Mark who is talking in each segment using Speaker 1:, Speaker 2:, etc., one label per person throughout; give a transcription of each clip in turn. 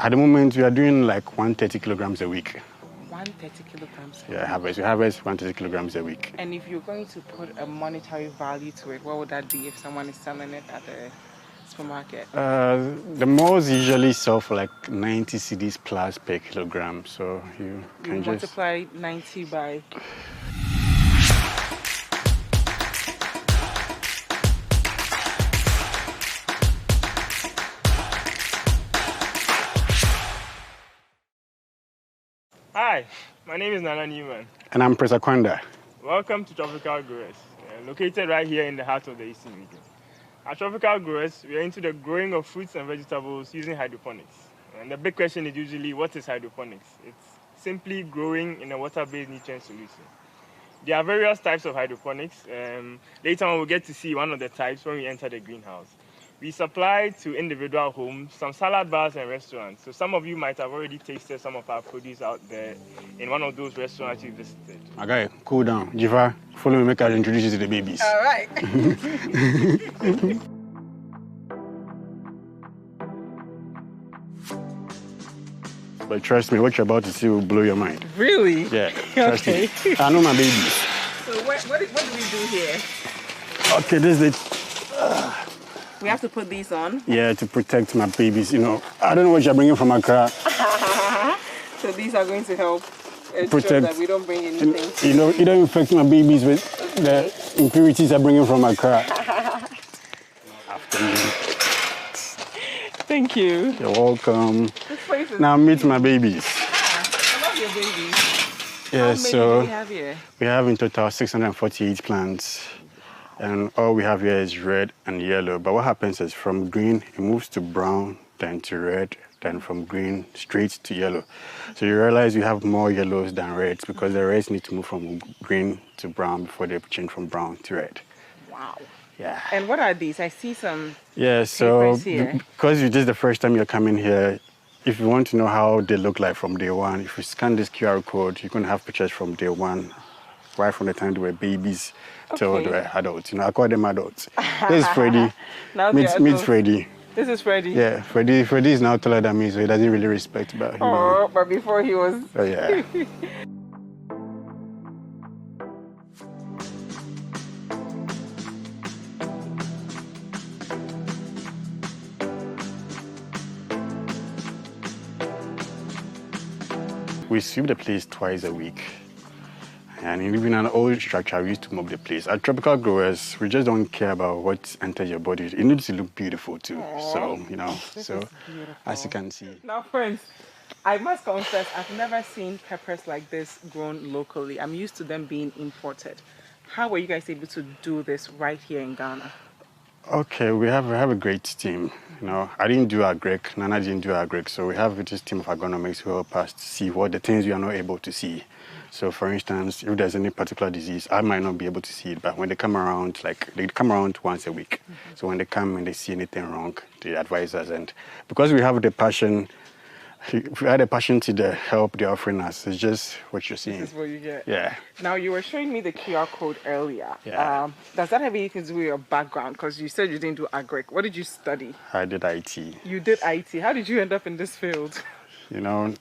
Speaker 1: At the moment, we are doing like 130 kilograms a week.
Speaker 2: 130 kilograms a
Speaker 1: Yeah,
Speaker 2: week.
Speaker 1: harvest. We harvest 130 kilograms a week.
Speaker 2: And if you're going to put a monetary value to it, what would that be if someone is selling it at the supermarket?
Speaker 1: The malls usually sell for like 90 cedis plus per kilogram. So you can just
Speaker 2: multiply 90 by...
Speaker 3: Hi, my name is Nana Newman.
Speaker 1: And I'm Presa Kwanda.
Speaker 3: Welcome to Tropical Growers, located right here in the heart of the Eastern region. At Tropical Growers, we are into the growing of fruits and vegetables using hydroponics. And the big question is usually, what is hydroponics? It's simply growing in a water-based nutrient solution. There are various types of hydroponics. Later on, we'll get to see one of the types when we enter the greenhouse. We supply to individual homes, some salad bars and restaurants. So some of you might have already tasted some of our produce out there in one of those restaurants you visited.
Speaker 1: Okay, cool down. Dziffa, follow me, make I introduce you to the babies.
Speaker 2: All right.
Speaker 1: But trust me, what you're about to see will blow your mind.
Speaker 2: Really?
Speaker 1: Yeah, trust me. I know my babies.
Speaker 2: So what do we do here?
Speaker 1: Okay, this is the...
Speaker 2: We have to put these on?
Speaker 1: Yeah, to protect my babies. You know, I don't know what you're bringing from Accra.
Speaker 2: So these are going to help ensure
Speaker 1: Protect,
Speaker 2: that we don't bring anything.
Speaker 1: You know, you don't infect my babies with the impurities I'm bringing from Accra.
Speaker 2: Thank you.
Speaker 1: You're welcome.
Speaker 2: This place is...
Speaker 1: Now meet my babies.
Speaker 2: I love your babies.
Speaker 1: Yeah,
Speaker 2: How many
Speaker 1: so
Speaker 2: do we have here?
Speaker 1: we have in total 648 plants. And all we have here is red and yellow. But what happens is from green, it moves to brown, then to red, then from green straight to yellow. So you realize you have more yellows than reds because the reds need to move from green to brown before they change from brown to red.
Speaker 2: Wow.
Speaker 1: Yeah.
Speaker 2: And what are these? I see some
Speaker 1: so
Speaker 2: papers here.
Speaker 1: Because this is the first time you're coming here, if you want to know how they look like from day one, if you scan this QR code, you can have pictures from day one, right from the time they were babies till they were adults. You know, I call them adults. This is Freddy. Meet Freddy.
Speaker 2: This is Freddy.
Speaker 1: Yeah, Freddy is now taller than me, so he doesn't really respect about him.
Speaker 2: Oh, but before he was...
Speaker 1: Oh, yeah. We sweep the place twice a week. And even in an old structure, we used to mop the place. At Tropical Growers, we just don't care about what enters your body. It needs to look beautiful too.
Speaker 2: Aww.
Speaker 1: So, you know, as you can see.
Speaker 2: Now, friends, I must confess, I've never seen peppers like this grown locally. I'm used to them being imported. How were you guys able to do this right here in Ghana?
Speaker 1: Okay, we have a great team. You know, I didn't do agric, Nana didn't do agric, so we have this team of agronomists who help us to see what the things we are not able to see. So, for instance, if there's any particular disease, I might not be able to see it, but when they come around, they come around once a week. So when they come and they see anything wrong, they advise us. And because we have the passion, if we had a passion to help they're offering us, it's just what you're seeing.
Speaker 2: This is what you get.
Speaker 1: Yeah.
Speaker 2: Now, you were showing me the QR code earlier.
Speaker 1: Yeah.
Speaker 2: Does that have anything to do with your background? Because you said you didn't do agric. What did you study?
Speaker 1: I did IT.
Speaker 2: You did IT. How did you end up in this field?
Speaker 1: You know...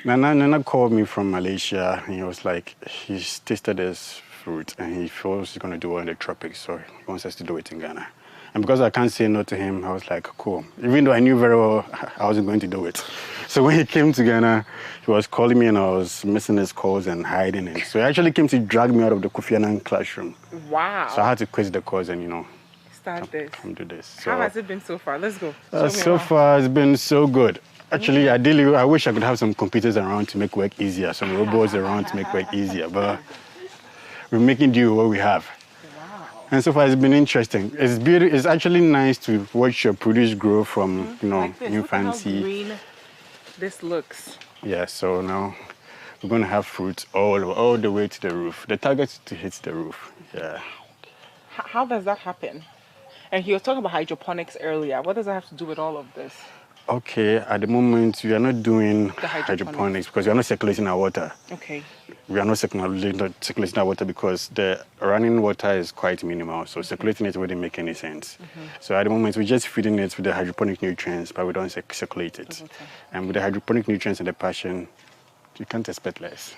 Speaker 1: Nana called me from Malaysia, and he was like, he's tasted this fruit and he feels he's going to do well in the tropics, so he wants us to do it in Ghana. And because I can't say no to him, I was like, cool. Even though I knew very well I wasn't going to do it. So when he came to Ghana, he was calling me and I was missing his calls and hiding it. So he actually came to drag me out of the Kofi Annan classroom.
Speaker 2: Wow.
Speaker 1: So I had to quit the course and,
Speaker 2: come
Speaker 1: do this.
Speaker 2: So, how has it been so far? Let's go.
Speaker 1: So far, it's been so good. Actually, ideally, I wish I could have some computers around to make work easier, some robots around to make work easier, but we're making do with what we have.
Speaker 2: Wow.
Speaker 1: And so far, it's been interesting. It's beautiful. It's actually nice to watch your produce grow from,
Speaker 2: like
Speaker 1: new
Speaker 2: Look
Speaker 1: fancy.
Speaker 2: At how green this looks.
Speaker 1: Yeah, so now we're going to have fruits all the way to the roof. The target is to hit the roof. Yeah.
Speaker 2: How does that happen? And you were talking about hydroponics earlier. What does that have to do with all of this?
Speaker 1: Okay, at the moment we are not doing
Speaker 2: The hydroponics.
Speaker 1: because we are not circulating our water.
Speaker 2: Okay.
Speaker 1: We are not circulating our water because the running water is quite minimal, so circulating it wouldn't make any sense. So at the moment we're just feeding it with the hydroponic nutrients, but we don't circulate it.
Speaker 2: Okay.
Speaker 1: And with the hydroponic nutrients and the passion, you can't expect less.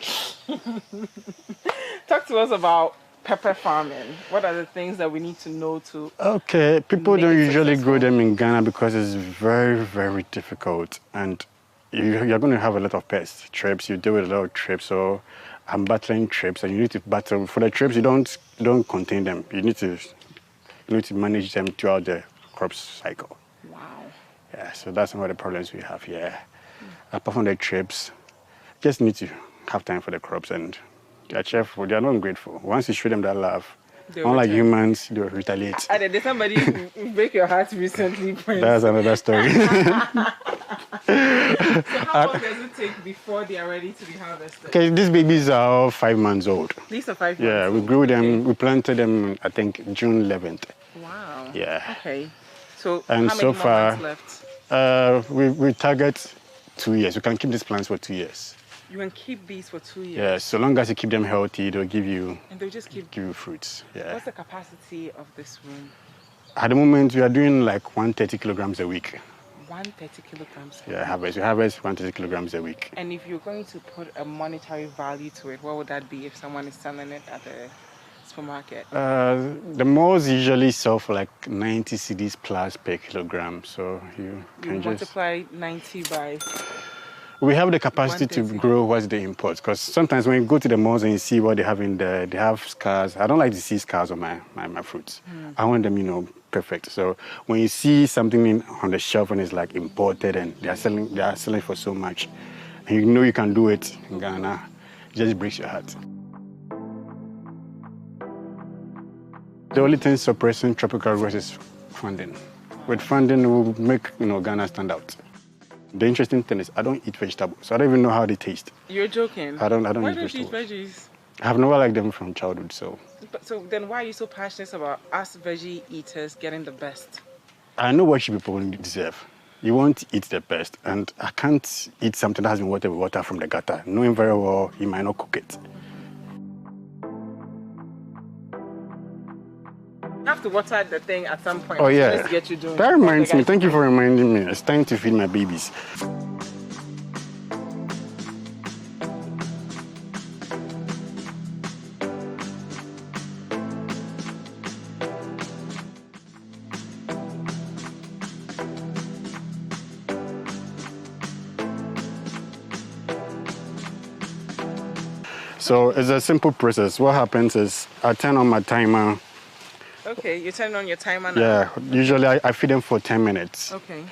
Speaker 2: Talk to us about pepper farming. What are the things that we need to know to...
Speaker 1: Okay, people
Speaker 2: Make
Speaker 1: don't
Speaker 2: it
Speaker 1: usually
Speaker 2: successful.
Speaker 1: grow them in Ghana because it's very, very difficult. And you're going to have a lot of pests, trips. You deal with a lot of trips. So I'm battling trips, and you need to battle. For the trips, you don't contain them. You need to manage them throughout the crop cycle.
Speaker 2: Wow.
Speaker 1: Yeah, so that's some of the problems we have here. Apart from the trips, just need to have time for the crops, and they're cheerful. They're not ungrateful. Once you show them that love,
Speaker 2: They'll
Speaker 1: unlike
Speaker 2: return.
Speaker 1: humans, they'll retaliate.
Speaker 2: And there's somebody who break your heart recently, Prince.
Speaker 1: That's another story.
Speaker 2: So how long does it take before they are ready to be harvested?
Speaker 1: Okay, these babies are all 5 months old.
Speaker 2: These are 5 months
Speaker 1: Yeah, we
Speaker 2: old.
Speaker 1: grew them,
Speaker 2: Okay.
Speaker 1: we planted them, I think, June 11th.
Speaker 2: Wow.
Speaker 1: Yeah.
Speaker 2: Okay. So
Speaker 1: And
Speaker 2: how many
Speaker 1: so
Speaker 2: more
Speaker 1: far-
Speaker 2: months left?
Speaker 1: We target 2 years. We can keep these plants for 2 years.
Speaker 2: You can keep these for 2 years.
Speaker 1: Yeah, so long as you keep them healthy, they'll give you
Speaker 2: And they'll just keep...
Speaker 1: fruits. Yeah.
Speaker 2: What's the capacity of this room?
Speaker 1: At the moment, we are doing like 130 kilograms a week.
Speaker 2: 130 kilograms.
Speaker 1: Yeah, harvest. We harvest 130 kilograms a week.
Speaker 2: And if you're going to put a monetary value to it, what would that be if someone is selling it at the supermarket?
Speaker 1: The malls usually sell for like 90 cedis plus per kilogram. So you can
Speaker 2: You
Speaker 1: just...
Speaker 2: multiply 90 by...
Speaker 1: We have the capacity to
Speaker 2: 130.
Speaker 1: grow what they import, because sometimes when you go to the malls and you see what they have in there, they have scars. I don't like to see scars on my fruits. I want them, perfect. So when you see something on the shelf and it's like imported and they are selling for so much, and you know you can do it in Ghana, it just breaks your heart. The only thing suppressing tropical growth is funding. With funding, we'll make Ghana stand out. The interesting thing is I don't eat vegetables, so I don't even know how they taste.
Speaker 2: You're joking?
Speaker 1: I don't
Speaker 2: Why
Speaker 1: eat
Speaker 2: don't you eat
Speaker 1: vegetables.
Speaker 2: veggies?
Speaker 1: I've never liked them from childhood, so
Speaker 2: So then why are you so passionate about us veggie eaters getting the best?
Speaker 1: I know what you people deserve. You want to eat the best, and I can't eat something that has been watered with water from the gutter, knowing very well you might not cook it.
Speaker 2: You have to water the thing at some point.
Speaker 1: Oh yeah,
Speaker 2: Just to get you doing.
Speaker 1: that reminds me. Thank you for reminding me. It's time to feed my babies. So it's a simple process. What happens is I turn on my timer.
Speaker 2: Okay, you turn on your timer now.
Speaker 1: Yeah, usually I feed them for 10 minutes.
Speaker 2: Okay.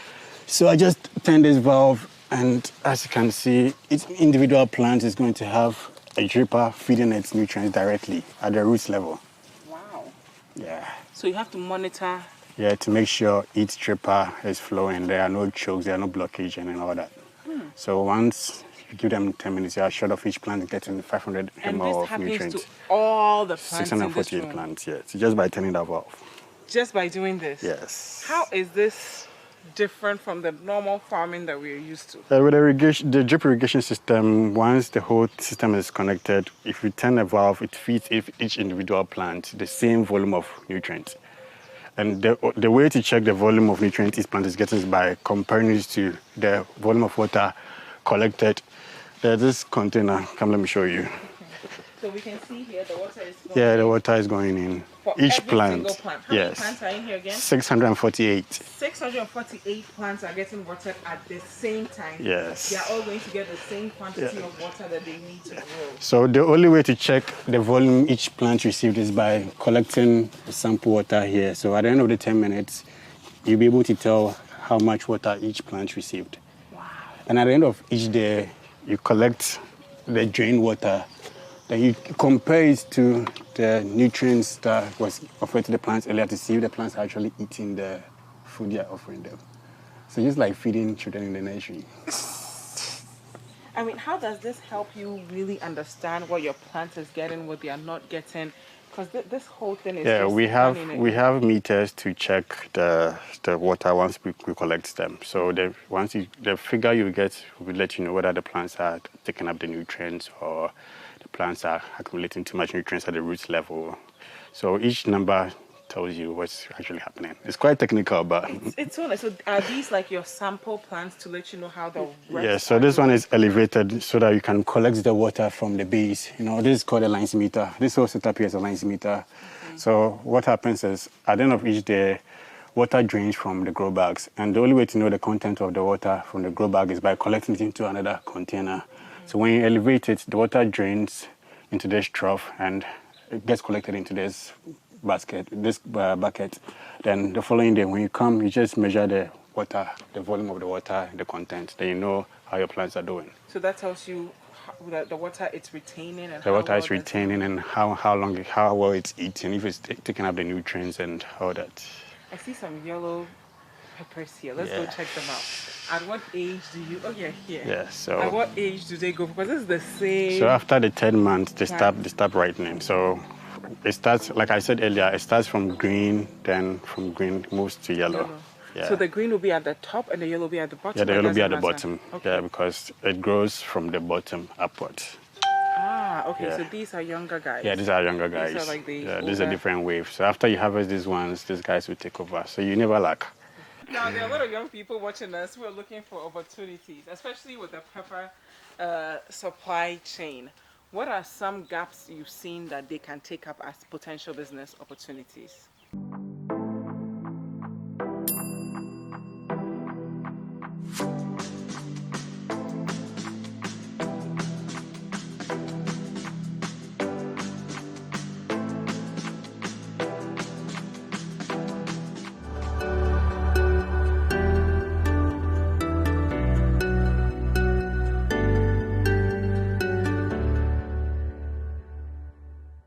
Speaker 1: So I just turn this valve, and as you can see, each individual plant is going to have a dripper feeding its nutrients directly at the roots level.
Speaker 2: Wow.
Speaker 1: Yeah.
Speaker 2: So you have to monitor.
Speaker 1: Yeah, to make sure each dripper is flowing. There are no chokes, there are no blockage and all that. So once you give them 10 minutes, you are short of each plant getting 500
Speaker 2: And
Speaker 1: ml
Speaker 2: this
Speaker 1: of
Speaker 2: happens
Speaker 1: nutrients.
Speaker 2: to all the plants in this
Speaker 1: 648
Speaker 2: room.
Speaker 1: plants, yes. Just by turning that valve.
Speaker 2: Just by doing this.
Speaker 1: Yes.
Speaker 2: How is this different from the normal farming that we're used to?
Speaker 1: With the drip irrigation system, once the whole system is connected, if you turn a valve, it feeds each individual plant the same volume of nutrients. And the way to check the volume of nutrients each plant is getting is by comparing it to the volume of water collected. There's this container. Come, let me show you.
Speaker 2: Okay. So we can see here the water is going
Speaker 1: Yeah, the water is going in.
Speaker 2: for
Speaker 1: Each
Speaker 2: every
Speaker 1: plant.
Speaker 2: single plant. How many
Speaker 1: Yes.
Speaker 2: plants are in here again?
Speaker 1: 648.
Speaker 2: 648 plants are getting watered at the same time.
Speaker 1: Yes.
Speaker 2: They are all going to get the same quantity of water that they need to grow.
Speaker 1: So the only way to check the volume each plant received is by collecting the sample water here. So at the end of the 10 minutes, you'll be able to tell how much water each plant received.
Speaker 2: Wow.
Speaker 1: And at the end of each day, you collect the drain water. Then you compare it to the nutrients that was offered to the plants earlier to see if the plants are actually eating the food they are offering them. So just like feeding children in the nursery.
Speaker 2: I mean, how does this help you really understand what your plant is getting, what they are not getting? Because this whole thing is
Speaker 1: Yeah,
Speaker 2: just
Speaker 1: we have
Speaker 2: running it.
Speaker 1: we have meters to check the water once we collect them. So the figure you get will let you know whether the plants are taking up the nutrients or the plants are accumulating too much nutrients at the root level. So each number tells you what's actually happening. It's quite technical, but
Speaker 2: It's so nice. So are these like your sample plants to let you know how the reps
Speaker 1: yeah. So
Speaker 2: are
Speaker 1: this one
Speaker 2: doing?
Speaker 1: is elevated so that you can collect the water from the base. This is called a lines meter. This whole setup here is a lines meter.
Speaker 2: Okay.
Speaker 1: So what happens is at the end of each day, water drains from the grow bags, and the only way to know the content of the water from the grow bag is by collecting it into another container. So when you elevate it, the water drains into this trough and it gets collected into this bucket. Then the following day, when you come, you just measure the water, the volume of the water, the content. Then you know how your plants are doing.
Speaker 2: So that tells you the water it's retaining and
Speaker 1: The
Speaker 2: how
Speaker 1: water
Speaker 2: well
Speaker 1: is retaining and how well it's eating, if it's taking up the nutrients and all that.
Speaker 2: I see some yellow peppers here. Let's go
Speaker 1: Yeah.
Speaker 2: check them out. At what age do you? Oh, yeah, here.
Speaker 1: Yeah.
Speaker 2: At what age do they go? Because this is the same.
Speaker 1: So after the third month, they
Speaker 2: Plant.
Speaker 1: start ripening. So it starts, like I said earlier, it starts from green, then from green moves to yellow.
Speaker 2: Yellow.
Speaker 1: Yeah.
Speaker 2: So the green will be at the top and the yellow will be at the bottom.
Speaker 1: Yeah, the
Speaker 2: or
Speaker 1: yellow will be
Speaker 2: doesn't
Speaker 1: at the
Speaker 2: matter?
Speaker 1: bottom.
Speaker 2: Okay.
Speaker 1: Yeah, because it grows from the bottom upwards.
Speaker 2: Ah, okay.
Speaker 1: Yeah.
Speaker 2: So these are younger guys.
Speaker 1: Yeah, these are younger guys.
Speaker 2: These are like the
Speaker 1: yeah, these are
Speaker 2: older-
Speaker 1: different waves. So after you harvest these ones, these guys will take over. So you never lack.
Speaker 2: Now, there are a lot of young people watching us who are looking for opportunities, especially with the pepper supply chain. What are some gaps you've seen that they can take up as potential business opportunities?